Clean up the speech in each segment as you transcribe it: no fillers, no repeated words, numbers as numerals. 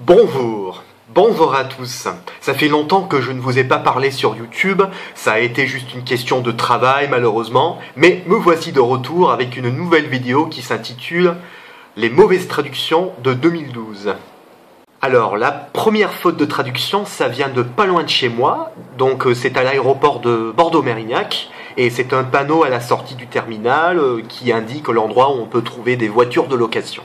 Bonjour à tous. Ça fait longtemps que je ne vous ai pas parlé sur YouTube, ça a été juste une question de travail malheureusement, mais me voici de retour avec une nouvelle vidéo qui s'intitule « Les mauvaises traductions de 2012 ». Alors, la première faute de traduction, ça vient de pas loin de chez moi, donc c'est à l'aéroport de Bordeaux-Mérignac, et c'est un panneau à la sortie du terminal qui indique l'endroit où on peut trouver des voitures de location.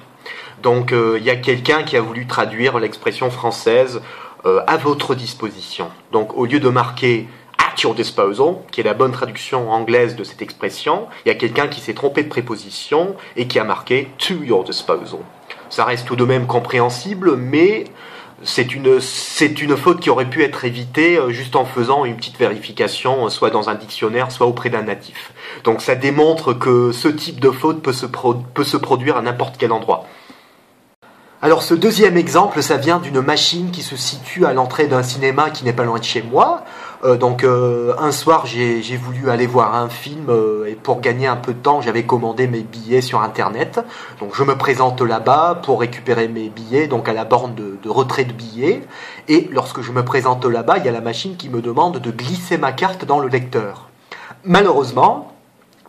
Donc il y a quelqu'un qui a voulu traduire l'expression française à votre disposition. Donc au lieu de marquer at your disposal, qui est la bonne traduction anglaise de cette expression, il y a quelqu'un qui s'est trompé de préposition et qui a marqué to your disposal. Ça reste tout de même compréhensible, mais c'est une faute qui aurait pu être évitée juste en faisant une petite vérification, soit dans un dictionnaire, soit auprès d'un natif. Donc ça démontre que ce type de faute peut se produire à n'importe quel endroit. Alors ce deuxième exemple, ça vient d'une machine qui se situe à l'entrée d'un cinéma qui n'est pas loin de chez moi. Un soir, j'ai voulu aller voir un film et pour gagner un peu de temps, j'avais commandé mes billets sur Internet. Donc je me présente là-bas pour récupérer mes billets, donc à la borne de retrait de billets. Et lorsque je me présente là-bas, il y a la machine qui me demande de glisser ma carte dans le lecteur. Malheureusement,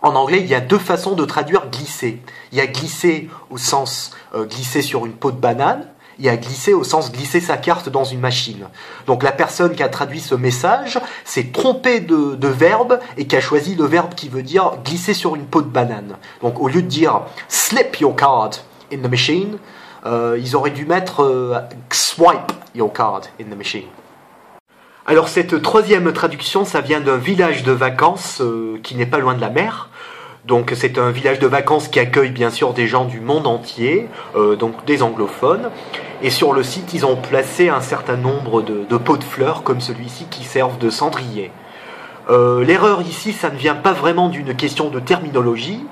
en anglais, il y a deux façons de traduire glisser. Il y a glisser au sens glisser sur une peau de banane, il y a glisser au sens glisser sa carte dans une machine. Donc la personne qui a traduit ce message s'est trompée de verbe et qui a choisi le verbe qui veut dire glisser sur une peau de banane. Donc au lieu de dire slip your card in the machine, ils auraient dû mettre swipe your card in the machine. Alors cette troisième traduction, ça vient d'un village de vacances qui n'est pas loin de la mer. Donc c'est un village de vacances qui accueille bien sûr des gens du monde entier, donc des anglophones. Et sur le site, ils ont placé un certain nombre de pots de fleurs comme celui-ci qui servent de cendrier. L'erreur ici, ça ne vient pas vraiment d'une question de terminologie,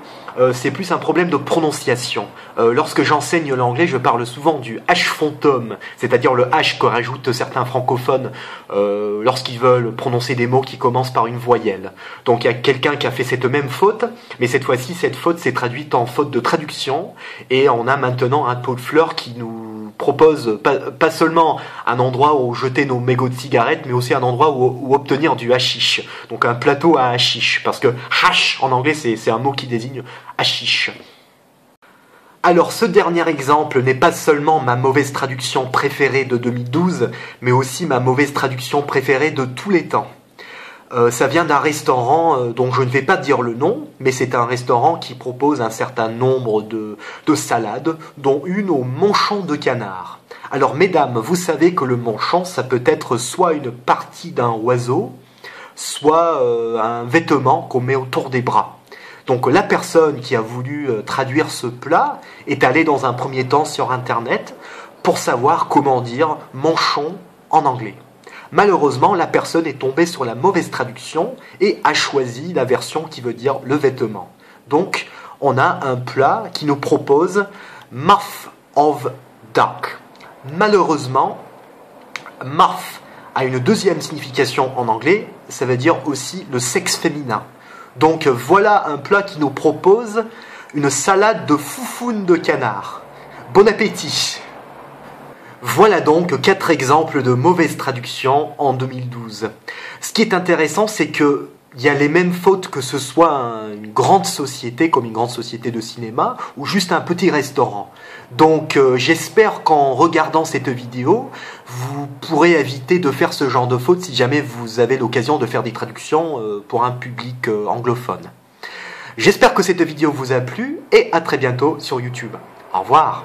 c'est plus un problème de prononciation. Lorsque j'enseigne l'anglais, je parle souvent du H-fantôme, c'est-à-dire le H que rajoutent certains francophones lorsqu'ils veulent prononcer des mots qui commencent par une voyelle. Donc il y a quelqu'un qui a fait cette même faute, mais cette fois-ci, cette faute s'est traduite en faute de traduction, et on a maintenant un pot de fleurs qui nous propose pas seulement un endroit où jeter nos mégots de cigarettes, mais aussi un endroit où obtenir du hashish. Donc un plateau à hashish, parce que hash en anglais c'est un mot qui désigne hashish. Alors ce dernier exemple n'est pas seulement ma mauvaise traduction préférée de 2012, mais aussi ma mauvaise traduction préférée de tous les temps. Ça vient d'un restaurant dont je ne vais pas dire le nom, mais c'est un restaurant qui propose un certain nombre de salades, dont une au manchon de canard. Alors mesdames, vous savez que le manchon, ça peut être soit une partie d'un oiseau, soit un vêtement qu'on met autour des bras. Donc la personne qui a voulu traduire ce plat est allée dans un premier temps sur Internet pour savoir comment dire manchon en anglais. Malheureusement, la personne est tombée sur la mauvaise traduction et a choisi la version qui veut dire le vêtement. Donc, on a un plat qui nous propose mouth of duck. Malheureusement, mouth a une deuxième signification en anglais, ça veut dire aussi le sexe féminin. Donc voilà un plat qui nous propose une salade de foufounes de canard. Bon appétit! Voilà donc 4 exemples de mauvaises traductions en 2012. Ce qui est intéressant, c'est qu'il y a les mêmes fautes que ce soit une grande société, comme une grande société de cinéma, ou juste un petit restaurant. Donc j'espère qu'en regardant cette vidéo, vous pourrez éviter de faire ce genre de fautes si jamais vous avez l'occasion de faire des traductions pour un public anglophone. J'espère que cette vidéo vous a plu et à très bientôt sur YouTube. Au revoir.